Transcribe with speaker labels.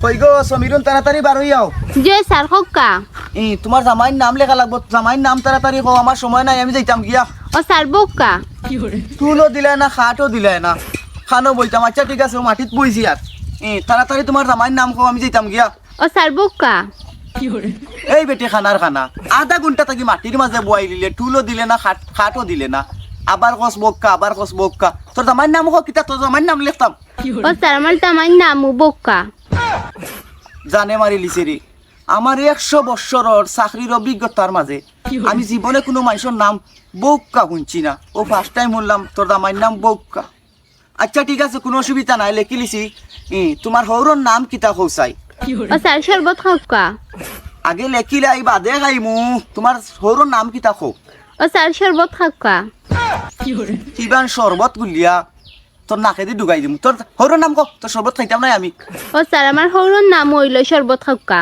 Speaker 1: কই গো সমীরন তাড়াতাড়ি বার হইয়াও।
Speaker 2: যে স্যার হক্কা
Speaker 1: তোমার জামাইর নাম লেখা লাগবো, জামাইর নাম তাড়াতাড়ি কও, আমার সময় নাই, আমি যাইতাম গিয়া।
Speaker 2: ও স্যার বক্কা
Speaker 1: তুলও দিলে না, খাটও দিলে না, খানো বইতাম। আচ্ছা ঠিক আছে, মাটিত বইছি আর তাড়াতাড়ি তোমার জামাইর নাম কও, আমি যাইতাম গিয়া।
Speaker 2: ও স্যার বক্কা
Speaker 1: এই বেটি খানার খানা আধা ঘন্টা থাকি মাটির মাঝে বয়াই দিলে, টুলও দিলে না, খাটও দিলে না, আবার কস বক্কা, আবার কস বক্কা। তোর জামাইর নাম কও, কিতা তোর জামাইর নাম লিখতাম।
Speaker 2: ও স্যার আমার জামাইর নাম বক্কা।
Speaker 1: জানে মারি লিছে রে, আমার 100 বৎসরের চাকরির অভিজ্ঞতার মাঝে আমি জীবনে কোনো মানুষের নাম বৌকা শুনছি না। ও ফার্স্ট টাইম শুনলাম তোর জামাইর নাম বৌকা। আচ্ছা ঠিক আছে, কোনো অসুবিধা নাই, লেখি লিছি। তোমার হৌরর নাম কিতা কৌসাই?
Speaker 2: ও স্যার শরবত হক্কা।
Speaker 1: আগে লেখিলাই বাদে খাইমু, তোমার হৌরর নাম কিতা খো?
Speaker 2: ও স্যার শরবত হক্কা।
Speaker 1: কিবান শরবত গুলিয়া তোর নাকে দিয়ে ঢুকাই দিম। তোর হৌরর নাম কো, তোর শরবত খাইতাম নাই আমি।
Speaker 2: ও স্যার আমার হৌরর নাম হইল শরবত হক্কা।